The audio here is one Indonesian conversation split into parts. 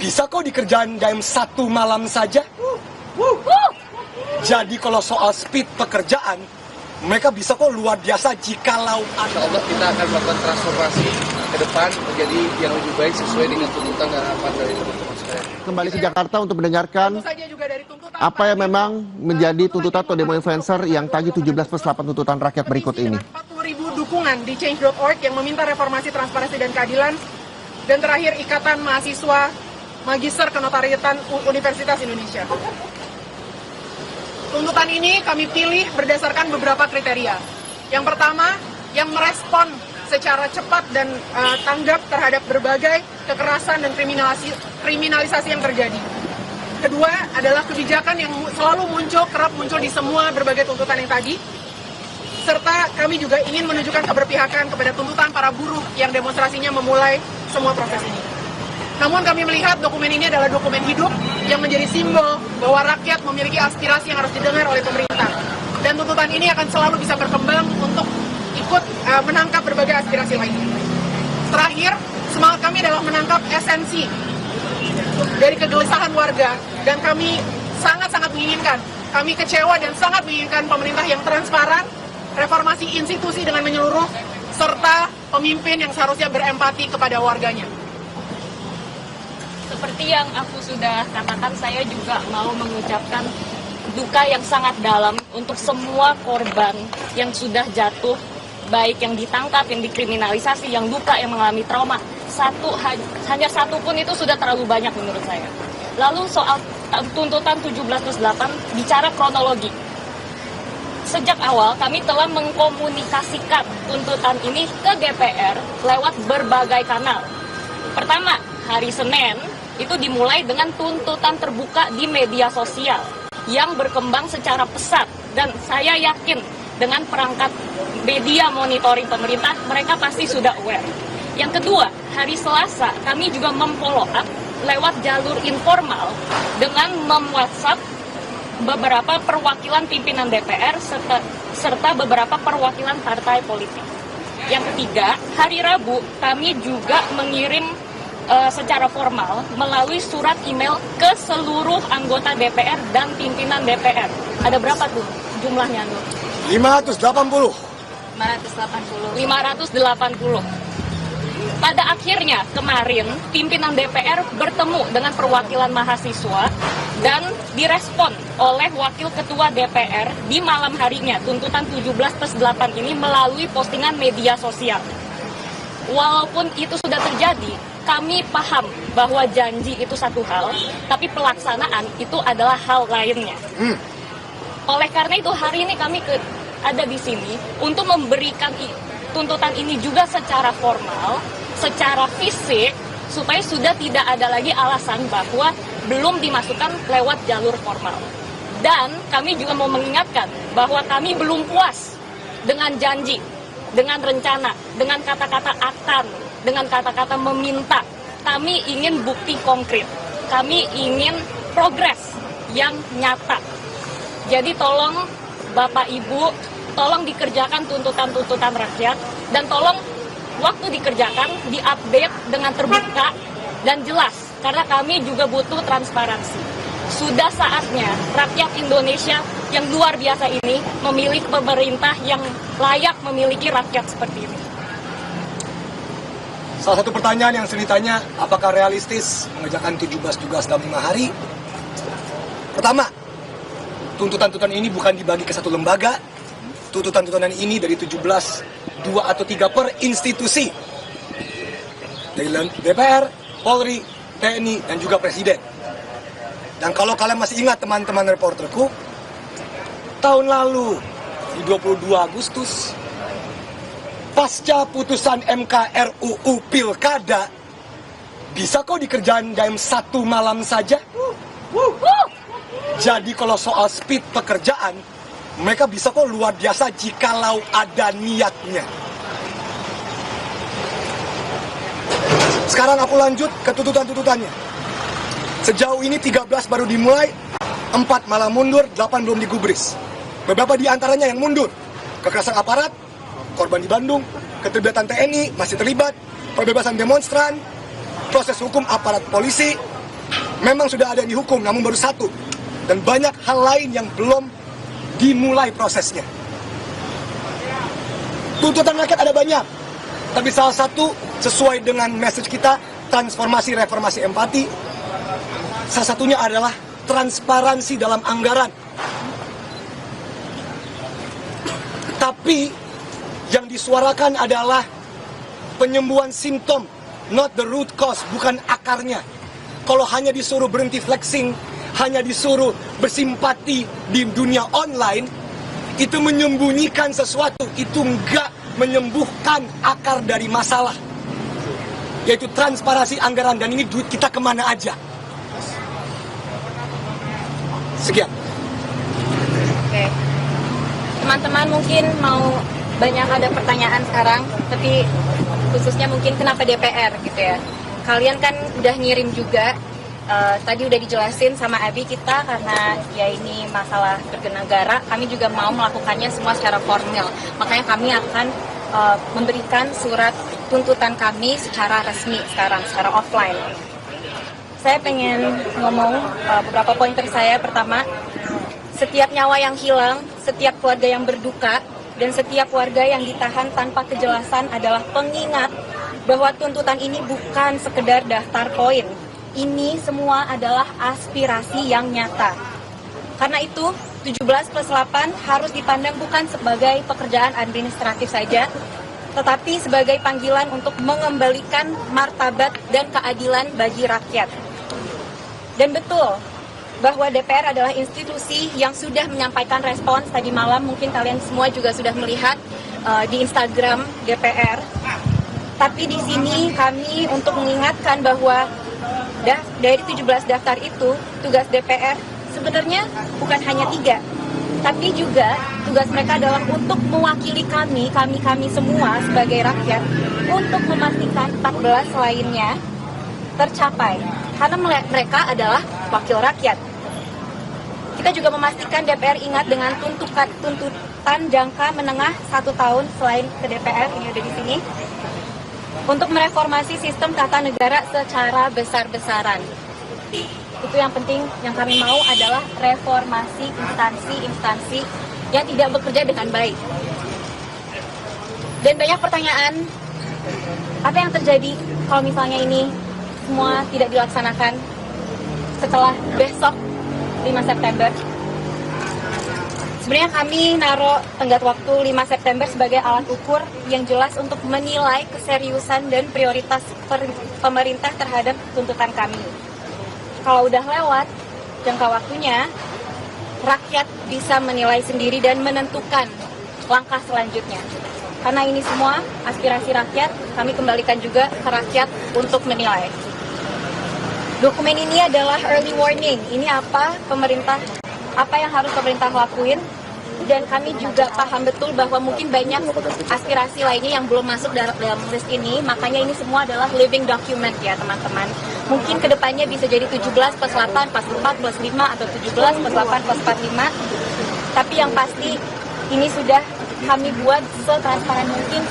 Bisa kok dikerjain dalam satu malam saja. Jadi kalau soal speed pekerjaan, mereka bisa kok luar biasa jikalau Insya Allah kita akan melakukan transformasi ke depan menjadi yang lebih baik sesuai dengan tuntutan dan harapan dari teman-teman sekalian. Kembali ke Jakarta untuk mendengarkan apa yang memang menjadi tuntutan atau demo influencer yang tagih 17+8 tuntutan rakyat berikut ini. 40.000 dukungan di change.org yang meminta reformasi, transparansi, dan keadilan. Dan terakhir, Ikatan Mahasiswa Magister Kenotariatan Universitas Indonesia. Tuntutan ini kami pilih berdasarkan beberapa kriteria. Yang pertama, yang merespon secara cepat dan tanggap terhadap berbagai kekerasan dan kriminalisasi yang terjadi. Kedua adalah kebijakan yang selalu kerap muncul di semua berbagai tuntutan yang tadi. Serta kami juga ingin menunjukkan keberpihakan kepada tuntutan para buruh yang demonstrasinya memulai semua proses ini. Namun kami melihat dokumen ini adalah dokumen hidup yang menjadi simbol bahwa rakyat memiliki aspirasi yang harus didengar oleh pemerintah. Dan tuntutan ini akan selalu bisa berkembang untuk ikut menangkap berbagai aspirasi lainnya. Terakhir, semangat kami adalah menangkap esensi dari kegelisahan warga, dan kami sangat-sangat menginginkan, kami kecewa dan sangat menginginkan pemerintah yang transparan, reformasi institusi dengan menyeluruh, serta pemimpin yang seharusnya berempati kepada warganya. Seperti yang aku sudah katakan, saya juga mau mengucapkan duka yang sangat dalam untuk semua korban yang sudah jatuh, baik yang ditangkap, yang dikriminalisasi, yang luka, yang mengalami trauma. Hanya satu pun itu sudah terlalu banyak menurut saya. Lalu soal tuntutan 17+8, bicara kronologi. Sejak awal kami telah mengkomunikasikan tuntutan ini ke DPR lewat berbagai kanal. Pertama, hari Senin itu dimulai dengan tuntutan terbuka di media sosial yang berkembang secara pesat, dan saya yakin dengan perangkat media monitoring pemerintah, mereka pasti sudah aware. Yang kedua, hari Selasa kami juga memfollow up lewat jalur informal dengan mem-WhatsApp beberapa perwakilan pimpinan DPR serta beberapa perwakilan partai politik. Yang ketiga, hari Rabu kami juga mengirim secara formal melalui surat email ke seluruh anggota DPR dan pimpinan DPR. Ada berapa tuh jumlahnya, Nur? 580. 580. Pada akhirnya kemarin pimpinan DPR bertemu dengan perwakilan mahasiswa dan direspon oleh Wakil Ketua DPR di malam harinya tuntutan 17+8 ini melalui postingan media sosial. Walaupun itu sudah terjadi, kami paham bahwa janji itu satu hal, tapi pelaksanaan itu adalah hal lainnya. Oleh karena itu hari ini kami ada di sini untuk memberikan tuntutan ini juga secara formal, secara fisik, supaya sudah tidak ada lagi alasan bahwa belum dimasukkan lewat jalur formal. Dan kami juga mau mengingatkan bahwa kami belum puas dengan janji, dengan rencana, dengan kata-kata akan, dengan kata-kata meminta. Kami ingin bukti konkret. Kami ingin progres yang nyata. Jadi tolong Bapak Ibu, tolong dikerjakan tuntutan-tuntutan rakyat, dan tolong waktu dikerjakan diupdate dengan terbuka dan jelas, karena kami juga butuh transparansi. Sudah saatnya rakyat Indonesia yang luar biasa ini memilih pemerintah yang layak memiliki rakyat seperti ini. Salah satu pertanyaan yang sering ditanya, apakah realistis mengerjakan 17 tugas dalam 5 hari? Pertama, tuntutan-tuntutan ini bukan dibagi ke satu lembaga. Tuntutan-tuntutan ini dari 17, 2 atau 3 per institusi. Dari DPR, Polri, TNI, dan juga Presiden. Dan kalau kalian masih ingat teman-teman reporterku, tahun lalu di 22 Agustus, pasca putusan MK RUU Pilkada, bisa kok dikerjain dalam satu malam saja. Jadi kalau soal speed pekerjaan, mereka bisa kok luar biasa jikalau ada niatnya. Sekarang aku lanjut ke tuntutan-tuntutannya. Sejauh ini 13 baru dimulai, 4 malah mundur, 8 belum digubris. Beberapa di antaranya yang mundur. Kekerasan aparat, korban di Bandung, keterlibatan TNI masih terlibat, perbebasan demonstran, proses hukum aparat polisi, memang sudah ada yang dihukum, namun baru 1. Dan banyak hal lain yang belum dimulai prosesnya. Tuntutan rakyat ada banyak, tapi salah satu sesuai dengan message kita, transformasi, reformasi, empati. Salah satunya adalah transparansi dalam anggaran. Tapi yang disuarakan adalah penyembuhan simptom, not the root cause, bukan akarnya. Kalau hanya disuruh berhenti flexing, hanya disuruh bersimpati di dunia online, itu menyembunyikan sesuatu, itu enggak menyembuhkan akar dari masalah, yaitu transparansi anggaran. Dan ini duit kita kemana aja. Sekian. Oke. Teman-teman mungkin mau banyak ada pertanyaan sekarang, tapi khususnya mungkin kenapa DPR gitu ya. Kalian kan udah ngirim juga, tadi udah dijelasin sama Abi kita karena ya ini masalah bergenegara, kami juga mau melakukannya semua secara formal. Makanya kami akan memberikan surat tuntutan kami secara resmi sekarang, secara offline. Saya pengen ngomong beberapa pointer saya. Pertama, setiap nyawa yang hilang, setiap keluarga yang berduka, dan setiap warga yang ditahan tanpa kejelasan adalah pengingat bahwa tuntutan ini bukan sekedar daftar poin. Ini semua adalah aspirasi yang nyata. Karena itu, 17+8 harus dipandang bukan sebagai pekerjaan administratif saja, tetapi sebagai panggilan untuk mengembalikan martabat dan keadilan bagi rakyat. Dan betul bahwa DPR adalah institusi yang sudah menyampaikan respons tadi malam, mungkin kalian semua juga sudah melihat di Instagram DPR. Tapi di sini kami untuk mengingatkan bahwa dari 17 daftar itu, tugas DPR sebenarnya bukan hanya 3, tapi juga tugas mereka adalah untuk mewakili kami semua sebagai rakyat, untuk memastikan 14 lainnya tercapai. Karena mereka adalah wakil rakyat. Kita juga memastikan DPR ingat dengan tuntutan jangka menengah 1 tahun selain ke DPR, ini ada di sini, untuk mereformasi sistem tata negara secara besar-besaran. Itu yang penting, yang kami mau adalah reformasi instansi-instansi yang tidak bekerja dengan baik. Dan banyak pertanyaan, apa yang terjadi kalau misalnya ini semua tidak dilaksanakan setelah besok 5 September. Sebenarnya kami naruh tenggat waktu 5 September sebagai alat ukur yang jelas untuk menilai keseriusan dan prioritas pemerintah terhadap tuntutan kami. Kalau udah lewat jangka waktunya, rakyat bisa menilai sendiri dan menentukan langkah selanjutnya. Karena ini semua aspirasi rakyat, kami kembalikan juga ke rakyat untuk menilai. Dokumen ini adalah early warning. Ini apa yang harus pemerintah lakuin, dan kami juga paham betul bahwa mungkin banyak aspirasi lainnya yang belum masuk dalam list ini. Makanya ini semua adalah living document ya teman-teman. Mungkin kedepannya bisa jadi 17+8 +4+5 atau 17+8 +45. Tapi yang pasti ini sudah kami buat setransparan mungkin,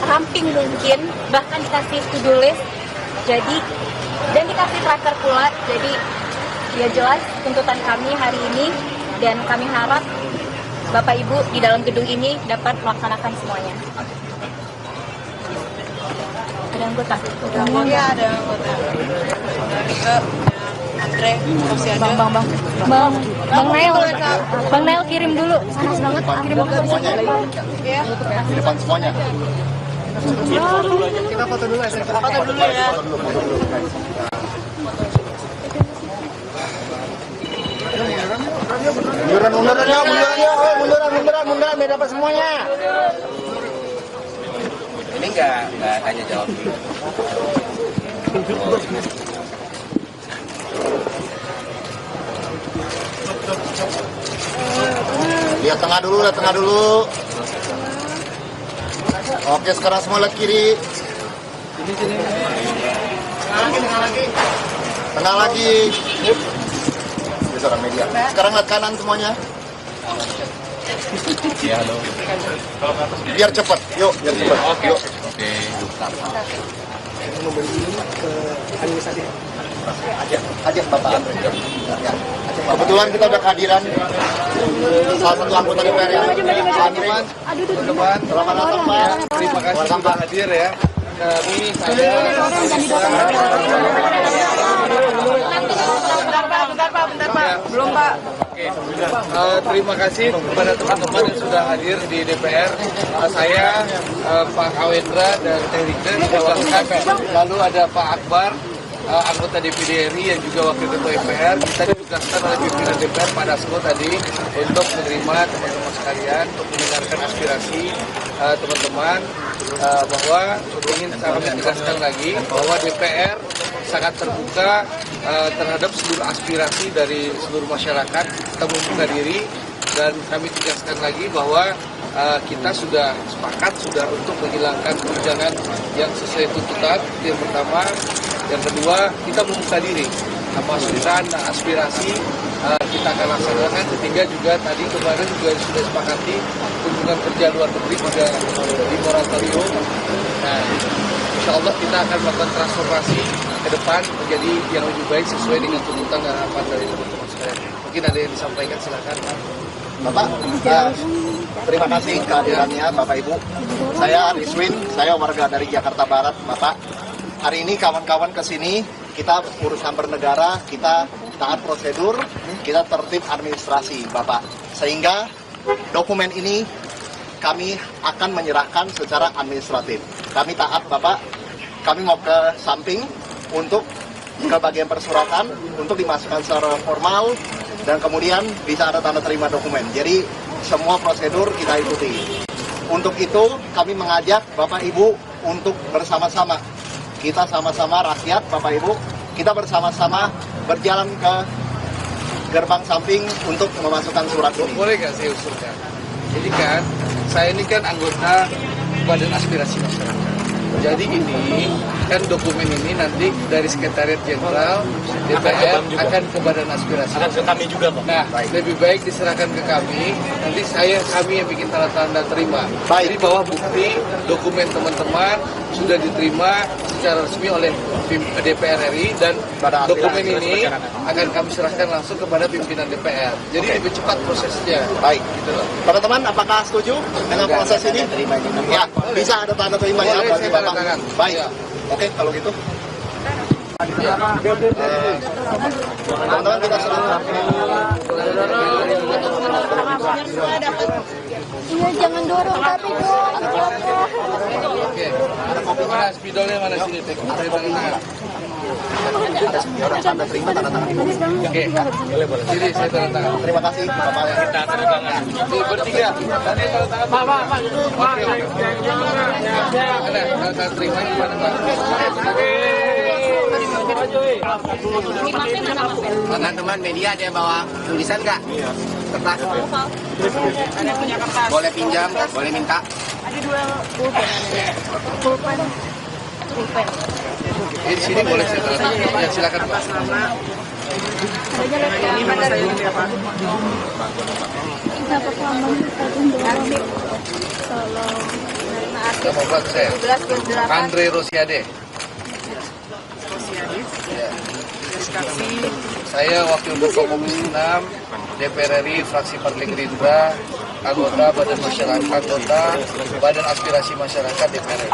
seramping mungkin, bahkan dikasih to-do list. Jadi dan dikasih tracker pula. Jadi ya jelas tuntutan kami hari ini, dan kami harap Bapak Ibu di dalam gedung ini dapat melaksanakan semuanya. Ada anggota? Iya, ada anggota. Andre, masih ada. Bang Nail kirim dulu. Panas banget, kirim dulu. Ya. Di depan semuanya. Kita foto dulu ya. Foto dulu ya. Munduran, biar dapat semuanya. Ini nggak tanya jawab dulu. Lihat tengah dulu. Oke, sekarang semua lihat kiri. Tengah lagi. Bisa orang media. Sekarang lihat kanan semuanya. Iya, halo. Biar cepat. Yuk, biar cepat. Oke. Yuk. Oke. Memberi ini ke administratif. Ajak Bapak. Ya. Kebetulan kita udah kehadiran salah satu anggota DPR yang Teman-teman, teman-teman, selamat datang Pak. terima kasih sudah hadir ya. Kami saya Bentar Pak. Belum Pak. terima kasih kepada teman-teman yang sudah hadir di DPR. Saya Pak Awendra dan Teh Rike diwakilkan. Lalu ada Pak Akbar, anggota DPD RI yang juga wakil ketua DPR. Kita ditugaskan oleh pimpinan DPR Pak Dasko tadi untuk menerima teman-teman sekalian, untuk mendengarkan aspirasi teman-teman, bahwa ingin kami tegaskan lagi bahwa DPR sangat terbuka terhadap seluruh aspirasi dari seluruh masyarakat. Kita membuka diri dan kami tegaskan lagi bahwa kita sudah sepakat untuk menghilangkan tunjangan yang sesuai tuntutan. Itu yang pertama. Yang kedua, kita membuka diri masukan dan aspirasi kita akan laksanakan. Ketiga juga tadi kemarin juga sudah sepakati kunjungan kerja luar negeri juga di moratorium. Nah, insya Allah kita akan melakukan transformasi ke depan menjadi yang lebih baik sesuai dengan tuntutan dan harapan dari teman-teman sekalian. Mungkin ada yang disampaikan, silakan. Bapak, terima kasih kehadirannya Bapak Ibu. Saya Ariswin, saya warga dari Jakarta Barat, Bapak. Hari ini kawan-kawan ke sini, kita urusan bernegara, kita taat prosedur, kita tertib administrasi, Bapak. Sehingga dokumen ini kami akan menyerahkan secara administratif. Kami taat, Bapak. Kami mau ke samping untuk ke bagian persuratan, untuk dimasukkan secara formal, dan kemudian bisa ada tanda terima dokumen. Jadi semua prosedur kita ikuti. Untuk itu kami mengajak Bapak Ibu untuk bersama-sama. Kita sama-sama rakyat, Bapak Ibu, kita bersama-sama berjalan ke gerbang samping untuk memasukkan surat ini. Boleh nggak saya usulkan? Jadi kan, saya ini kan anggota Badan Aspirasi Masyarakat. Jadi ini kan dokumen ini nanti dari Sekretariat Jenderal DPR akan ke Badan Aspirasi. Akan ke kami juga, Pak. Nah, lebih baik diserahkan ke kami. Nanti kami yang bikin tanda terima. Baik. Jadi bahwa bukti dokumen teman-teman sudah diterima secara resmi oleh DPR RI dan Badan dokumen Aspirasi ini akan kami serahkan langsung kepada pimpinan DPR. Jadi lebih cepat prosesnya. Baik. Gitu loh. Teman-teman, apakah setuju dengan proses ini? Ya, bisa ada tanda terima ya Boleh, bagi saya Bapak. tanda tangan. Baik. Ya. Oke, kalau gitu. Teman-teman, kita serahkan. Iya, jangan dorong tapi dong. Oke. Mana spidolnya mana sini? Saya tanda tangan. Ya udah, tanda terima, tanda tangan. Oke. Boleh. Sini saya tanda tangan. Terima kasih, Bapak. Kita tanda tangan. Tuh bertiga. Tanda tangan. Pak. Oke. Ada tanda terima di mana, Pak? Teman-teman media ada yang bawa tulisan nggak? Kertas. Boleh pinjam, boleh minta. Ada 2 pulpen. Di sini boleh saya tanda tangan. Ya silakan, Pak. Adanya laptop. Ini mana saya Pak? Kenapa kamu dorong? Tolong. Nama Pak saya. 12 Andre Rosiade. Saya Wakil Ketua Komisi 6 DPR RI fraksi Partai Gerindra, anggota Badan Masyarakat Kota, Badan Aspirasi Masyarakat DPR RI.